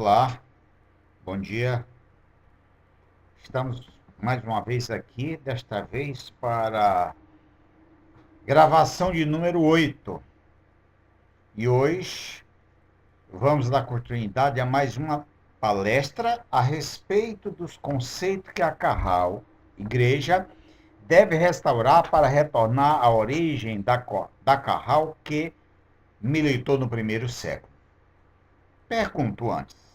Olá, bom dia. Estamos mais uma vez aqui, desta vez para gravação de número 8. E hoje vamos dar continuidade a mais uma palestra a respeito dos conceitos que a Carral, igreja, deve restaurar para retornar à origem da Carral que militou no primeiro século. Pergunto antes,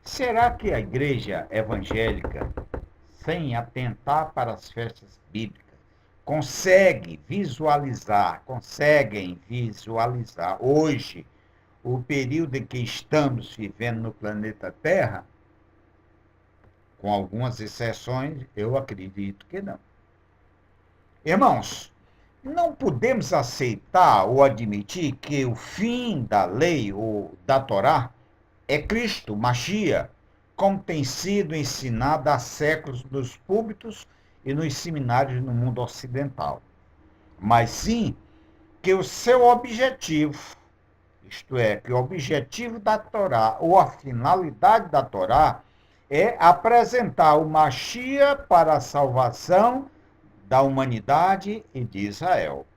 será que a igreja evangélica, sem atentar para as festas bíblicas, conseguem visualizar hoje o período em que estamos vivendo no planeta Terra? Com algumas exceções, eu acredito que não. Irmãos, não podemos aceitar ou admitir que o fim da lei ou da Torá é Cristo, Machia, como tem sido ensinado há séculos nos púlpitos e nos seminários no mundo ocidental. Mas sim que o seu objetivo, isto é, que o objetivo da Torá, ou a finalidade da Torá, é apresentar o Machia para a salvação da humanidade e de Israel.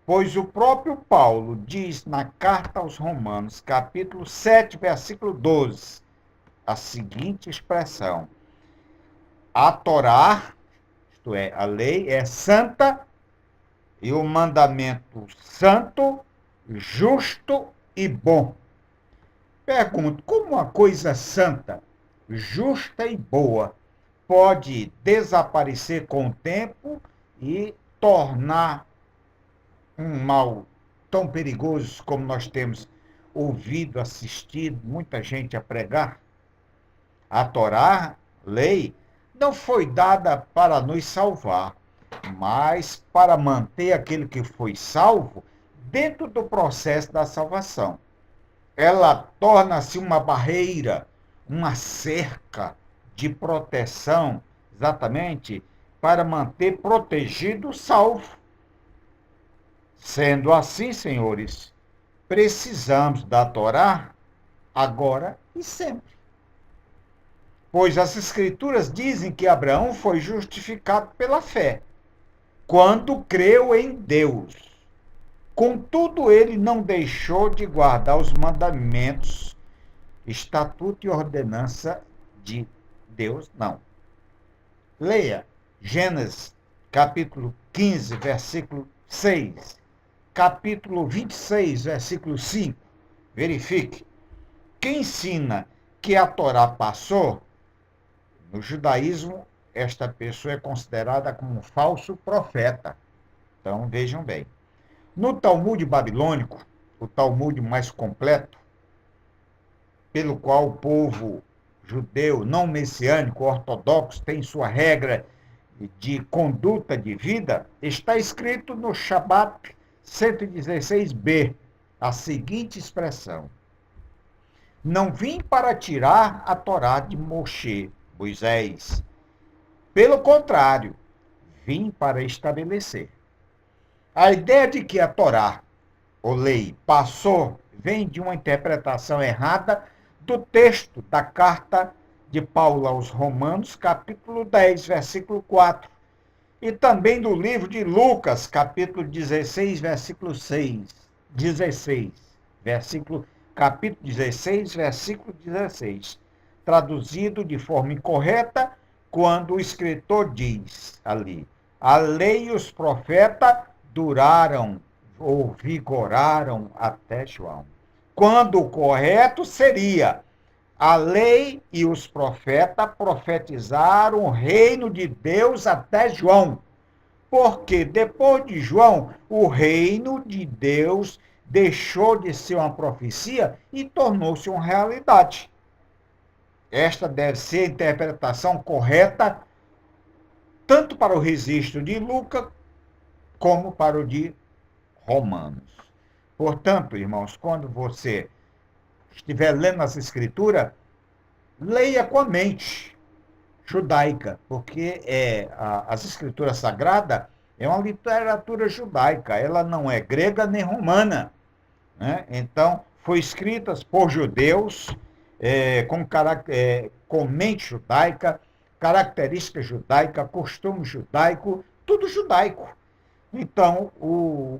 Pois o próprio Paulo diz na carta aos Romanos, capítulo 7, versículo 12, a seguinte expressão: a Torá, isto é, a lei, é santa e o mandamento santo, justo e bom. Pergunto, como uma coisa santa, justa e boa pode desaparecer com o tempo e tornar um mal tão perigoso como nós temos ouvido, assistido muita gente a pregar? A Torá, lei, não foi dada para nos salvar, mas para manter aquele que foi salvo dentro do processo da salvação. Ela torna-se uma barreira, uma cerca de proteção, exatamente para manter protegido o salvo. Sendo assim, senhores, precisamos da Torá agora e sempre. Pois as Escrituras dizem que Abraão foi justificado pela fé, quando creu em Deus. Contudo, ele não deixou de guardar os mandamentos, estatuto e ordenança de Deus, não. Leia Gênesis, capítulo 15, versículo 6, capítulo 26, versículo 5. Verifique. Quem ensina que a Torá passou, no judaísmo, esta pessoa é considerada como um falso profeta. Então, vejam bem. No Talmud babilônico, o Talmud mais completo, pelo qual o povo judeu não messiânico, ortodoxo, tem sua regra de conduta de vida, está escrito no Shabat 116b a seguinte expressão: não vim para tirar a Torá de Moisés. Pelo contrário, vim para estabelecer. A ideia de que a Torá, ou lei, passou, vem de uma interpretação errada do texto da carta de Paulo aos Romanos, capítulo 10, versículo 4, e também do livro de Lucas, capítulo 16, versículo 6, 16, capítulo 16, versículo 16, traduzido de forma incorreta, quando o escritor diz ali: a lei e os profetas duraram ou vigoraram até João. Quando o correto seria: a lei e os profetas profetizaram o reino de Deus até João. Porque depois de João, o reino de Deus deixou de ser uma profecia e tornou-se uma realidade. Esta deve ser a interpretação correta tanto para o registro de Lucas como para o de Romanos. Portanto, irmãos, quando você estiver lendo as Escrituras, leia com a mente judaica, porque as Escrituras Sagradas é uma literatura judaica, ela não é grega nem romana, né? Então, foi escrita por judeus, com mente judaica, característica judaica, costume judaico, tudo judaico. Então, o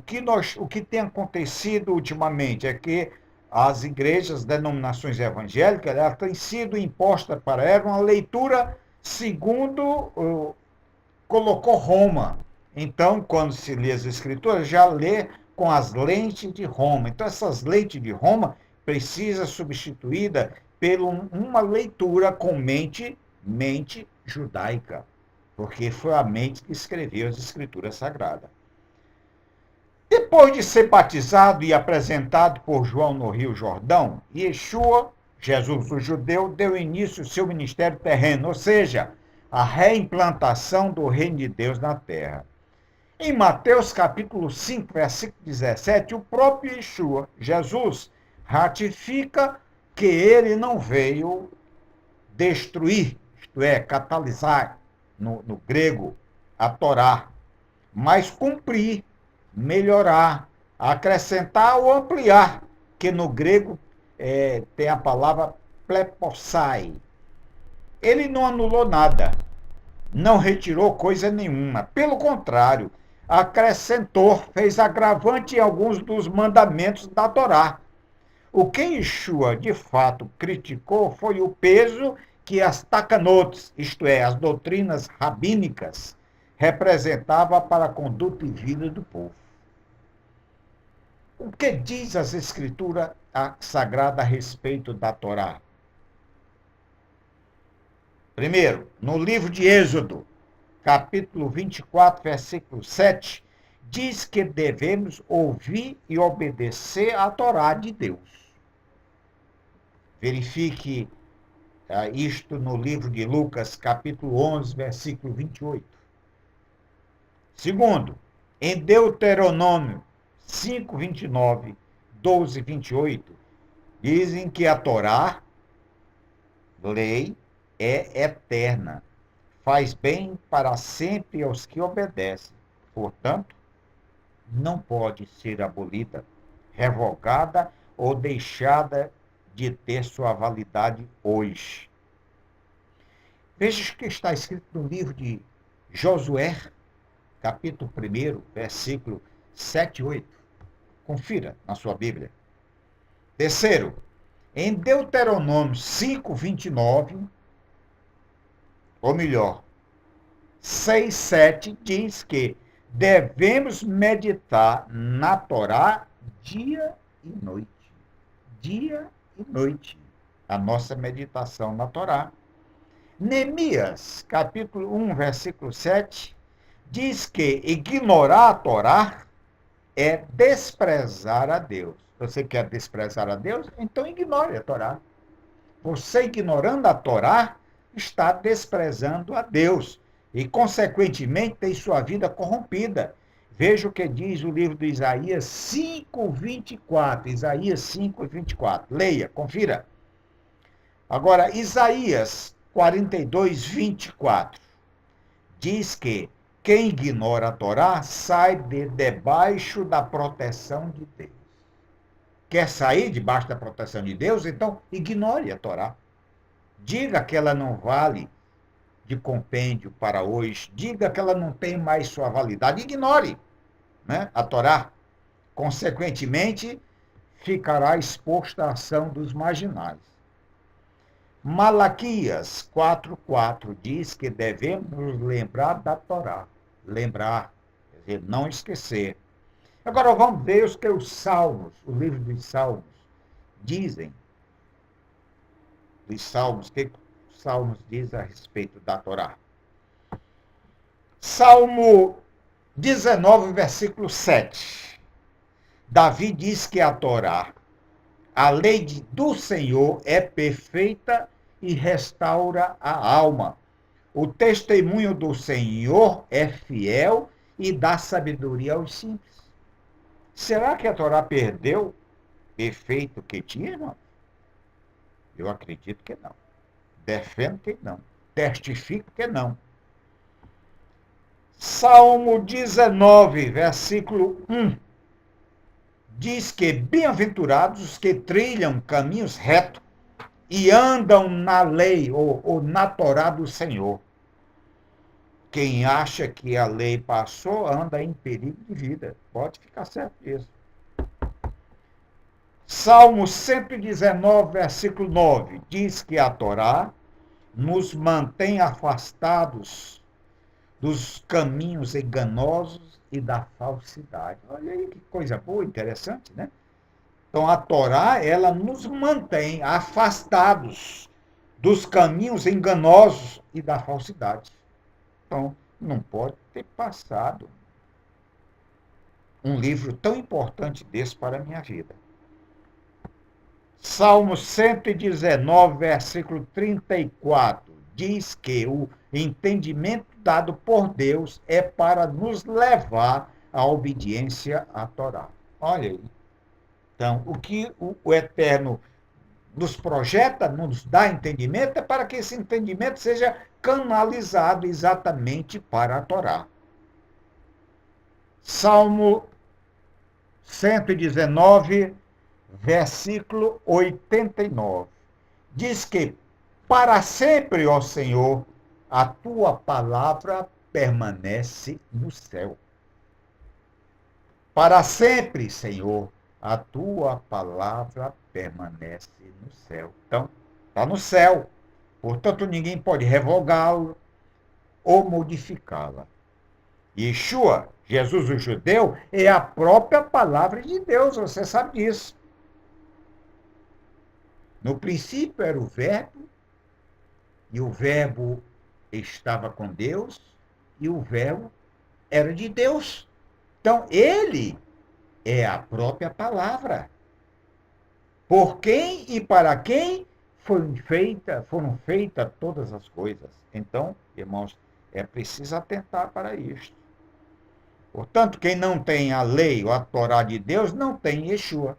que tem acontecido ultimamente é que as igrejas, denominações evangélicas, elas têm sido imposta para elas uma leitura segundo colocou Roma. Então, quando se lê as escrituras, já lê com as lentes de Roma. Então, essas lentes de Roma precisa substituída por uma leitura com mente judaica, porque foi a mente que escreveu as escrituras sagradas. Depois de ser batizado e apresentado por João no Rio Jordão, Yeshua, Jesus o judeu, deu início ao seu ministério terreno, ou seja, a reimplantação do reino de Deus na terra. Em Mateus capítulo 5, versículo 17, o próprio Yeshua, Jesus, ratifica que ele não veio destruir, isto é, catalisar, no grego, a Torá, mas cumprir, melhorar, acrescentar ou ampliar, que no grego tem a palavra plepossai. Ele não anulou nada, não retirou coisa nenhuma, pelo contrário, acrescentou, fez agravante em alguns dos mandamentos da Torá. O que Yeshua, de fato, criticou foi o peso que as takanotes, isto é, as doutrinas rabínicas, representava para a conduta e vida do povo. O que diz as Escrituras Sagradas a respeito da Torá? Primeiro, no livro de Êxodo, capítulo 24, versículo 7, diz que devemos ouvir e obedecer à Torá de Deus. Verifique isto no livro de Lucas, capítulo 11, versículo 28. Segundo, em Deuteronômio 5, 29, 12, 28, dizem que a Torá, lei, é eterna, faz bem para sempre aos que obedecem. Portanto, não pode ser abolida, revogada ou deixada de ter sua validade hoje. Veja o que está escrito no livro de Josué, capítulo 1, versículo 7 e 8. Confira na sua Bíblia. Terceiro, em Deuteronômio 5, 29, ou melhor, 6, 7, diz que devemos meditar na Torá dia e noite. Dia e noite. A nossa meditação na Torá. Neemias, capítulo 1, versículo 7, diz que ignorar a Torá é desprezar a Deus. Você quer desprezar a Deus? Então ignore a Torá. Você ignorando a Torá, está desprezando a Deus e, consequentemente, tem sua vida corrompida. Veja o que diz o livro de Isaías 5, 24. Isaías 5, 24. Leia, confira. Agora, Isaías 42, 24. Diz que quem ignora a Torá sai debaixo da proteção de Deus. Quer sair debaixo da proteção de Deus? Então, ignore a Torá. Diga que ela não vale de compêndio para hoje. Diga que ela não tem mais sua validade. Ignore, né, a Torá. Consequentemente, ficará exposto à ação dos marginais. Malaquias 4:4 diz que devemos lembrar da Torá. Lembrar, quer dizer, não esquecer. Agora vamos ver o que os Salmos, o livro dos Salmos, dizem. Dos Salmos, o que os Salmos dizem a respeito da Torá. Salmo 19, versículo 7. Davi diz que a Torá, a lei do Senhor, é perfeita e restaura a alma. O testemunho do Senhor é fiel e dá sabedoria aos simples. Será que a Torá perdeu o efeito que tinha, irmão? Eu acredito que não. Defendo que não. Testifico que não. Salmo 19, versículo 1. Diz que bem-aventurados os que trilham caminhos retos e andam na lei ou na Torá do Senhor. Quem acha que a lei passou, anda em perigo de vida. Pode ficar certo disso. Salmo 119, versículo 9, diz que a Torá nos mantém afastados dos caminhos enganosos e da falsidade. Olha aí que coisa boa, interessante, né? Então a Torá, ela nos mantém afastados dos caminhos enganosos e da falsidade. Então, não pode ter passado um livro tão importante desse para a minha vida. Salmo 119, versículo 34, diz que o entendimento dado por Deus é para nos levar à obediência à Torá. Olha aí. Então, o que o Eterno nos projeta, nos dá entendimento, é para que esse entendimento seja canalizado exatamente para a Torá. Salmo 119, versículo 89. Diz que para sempre, ó Senhor, a tua palavra permanece no céu. Para sempre, Senhor, a tua palavra permanece no céu. Então, está no céu. Portanto, ninguém pode revogá-lo ou modificá-la. Yeshua, Jesus o judeu, é a própria palavra de Deus, você sabe disso. No princípio era o verbo, e o verbo estava com Deus, e o verbo era de Deus. Então, ele é a própria palavra. Por quem e para quem foram feitas todas as coisas. Então, irmãos, é preciso atentar para isto. Portanto, quem não tem a lei ou a Torá de Deus, não tem Yeshua.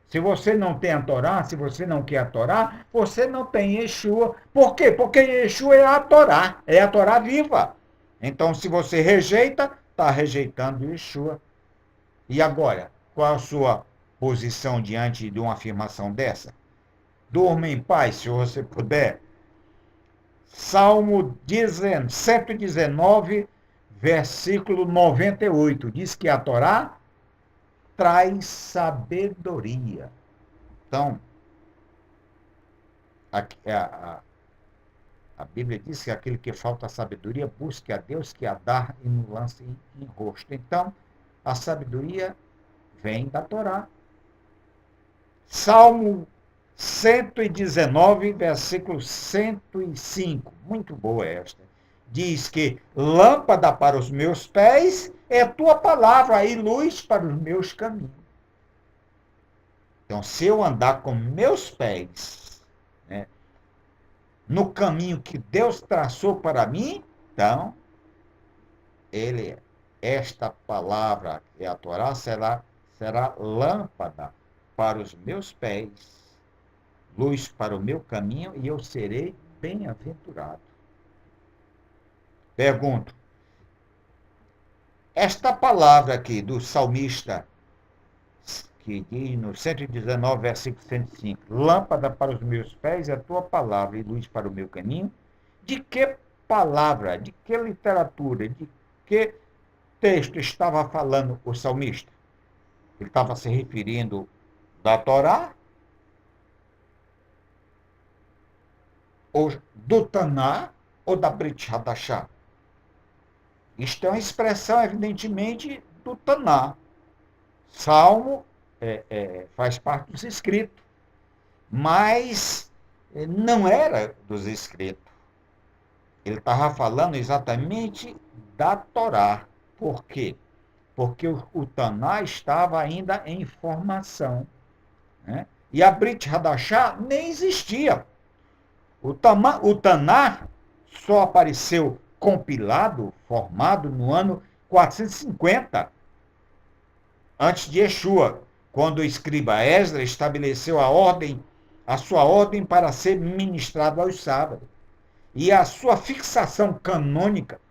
Se você não tem a Torá, se você não quer a Torá, você não tem Yeshua. Por quê? Porque Yeshua é a Torá viva. Então, se você rejeita, está rejeitando Yeshua. E agora, qual a sua posição diante de uma afirmação dessa? Durma em paz, se você puder. Salmo 119, versículo 98, diz que a Torá traz sabedoria. Então, a Bíblia diz que aquele que falta sabedoria, busque a Deus que a dá e não lance em rosto. Então, a sabedoria vem da Torá. Salmo 119, versículo 105. Muito boa esta. Diz que lâmpada para os meus pés é tua palavra e luz para os meus caminhos. Então, se eu andar com meus pés, né, no caminho que Deus traçou para mim, então, esta palavra, que é a Torá, será lâmpada para os meus pés, luz para o meu caminho, e eu serei bem-aventurado. Pergunto, esta palavra aqui do salmista, que diz no 119, versículo 105, lâmpada para os meus pés é a tua palavra e luz para o meu caminho, de que palavra, de que literatura, de que texto estava falando o salmista? Ele estava se referindo da Torá, ou do Taná, ou da Brit Hadashah? Isto é uma expressão, evidentemente, do Taná. Salmo faz parte dos escritos, mas não era dos escritos. Ele estava falando exatamente da Torá. Por quê? Porque o Taná estava ainda em formação, né? E a Brit Hadashah nem existia. O Taná só apareceu compilado, formado no ano 450, antes de Yeshua, quando o escriba Esdras estabeleceu a sua ordem para ser ministrado aos sábados. E a sua fixação canônica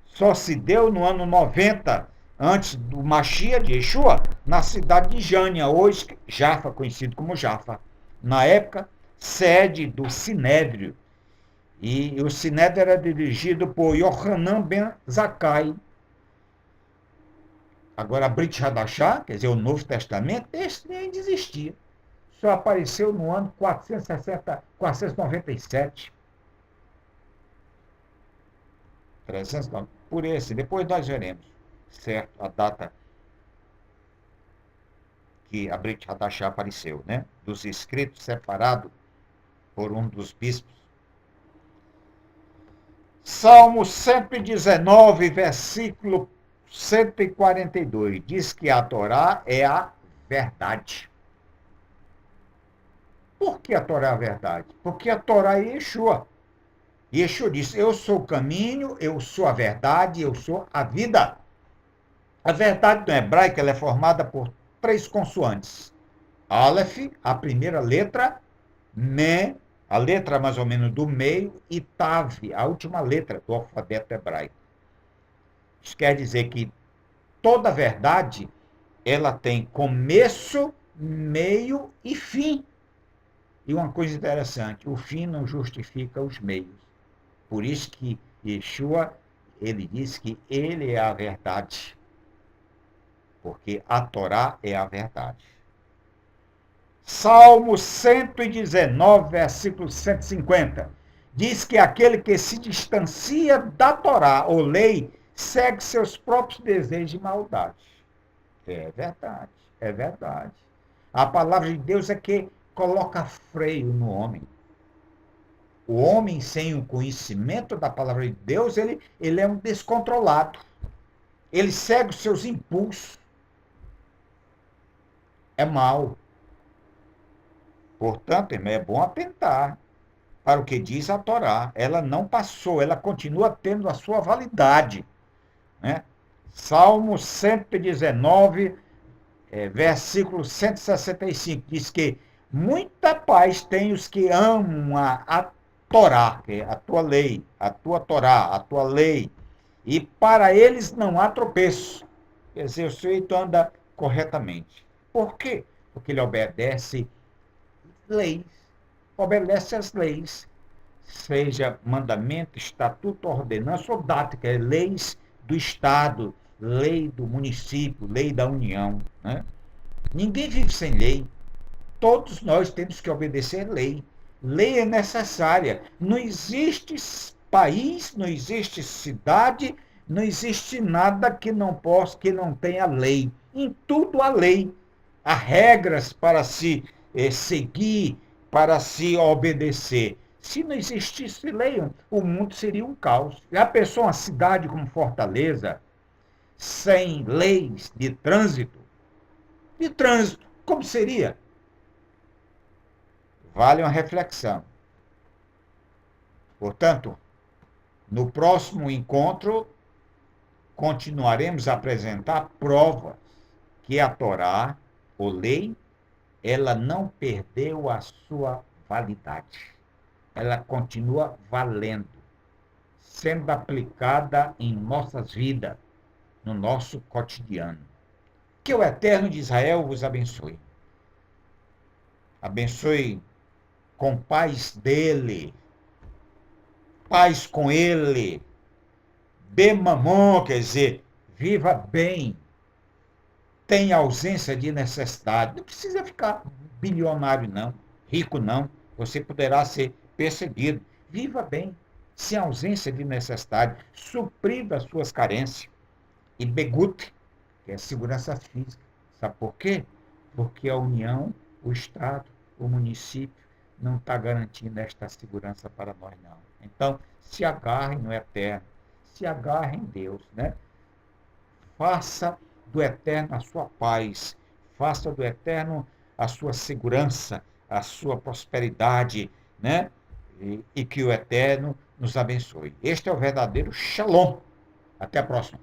só se deu no ano 90, antes do Mashiach de Yeshua, na cidade de Jânia, hoje Jafa, conhecido como Jafa. Na época, sede do Sinédrio. E o Sinédrio era dirigido por Yohanan ben Zakkai. Agora, a Brit Hadashah, quer dizer, o Novo Testamento, esse nem existia. Só apareceu no ano 497. 309, por esse. Depois nós veremos, certo, a data que a Brit Hadashah apareceu, né? Dos escritos separados por um dos bispos. Salmo 119, versículo 142, diz que a Torá é a verdade. Por que a Torá é a verdade? Porque a Torá é Yeshua. Yeshua disse, eu sou o caminho, eu sou a verdade, eu sou a vida. A verdade no hebraico ela é formada por 3 consoantes. Aleph, a primeira letra, Me, a letra mais ou menos do meio, e Tav, a última letra do alfabeto hebraico. Isso quer dizer que toda verdade ela tem começo, meio e fim. E uma coisa interessante, o fim não justifica os meios. Por isso que Yeshua, ele diz que ele é a verdade. Porque a Torá é a verdade. Salmo 119, versículo 150. Diz que aquele que se distancia da Torá, ou lei, segue seus próprios desejos de maldade. É verdade, é verdade. A palavra de Deus é que coloca freio no homem. O homem sem o conhecimento da palavra de Deus, ele é um descontrolado. Ele segue os seus impulsos. É mal. Portanto, irmão, é bom atentar para o que diz a Torá. Ela não passou, ela continua tendo a sua validade. Né? Salmo 119, versículo 165, diz que muita paz tem os que amam a Torá, que é a tua lei, a tua Torá, a tua lei, e para eles não há tropeço. Quer dizer, o sujeito anda corretamente. Por quê? Porque ele obedece leis, obedece às leis, seja mandamento, estatuto, ordenança ou data, que é leis do Estado, lei do município, lei da União. Né? Ninguém vive sem lei. Todos nós temos que obedecer lei. Lei é necessária. Não existe país, não existe cidade, não existe nada que não possa, que não tenha lei. Em tudo há lei. Há regras para se seguir, para se obedecer. Se não existisse lei, o mundo seria um caos. Já pensou uma cidade como Fortaleza, sem leis de trânsito? De trânsito, como seria? Vale uma reflexão. Portanto, no próximo encontro, continuaremos a apresentar provas que a Torá, ou lei, ela não perdeu a sua validade. Ela continua valendo, sendo aplicada em nossas vidas, no nosso cotidiano. Que o Eterno de Israel vos abençoe. Abençoe com paz dele, paz com ele, bemamon, quer dizer, viva bem, tenha ausência de necessidade. Não precisa ficar bilionário, não, rico, não. Você poderá ser perseguido. Viva bem, sem ausência de necessidade, suprindo as suas carências. E begut, que é segurança física. Sabe por quê? Porque a União, o Estado, o município, não está garantindo esta segurança para nós, não. Então, se agarrem no Eterno, se agarrem em Deus, né? Faça do Eterno a sua paz, faça do Eterno a sua segurança, a sua prosperidade, né? E que o Eterno nos abençoe. Este é o verdadeiro Shalom. Até a próxima.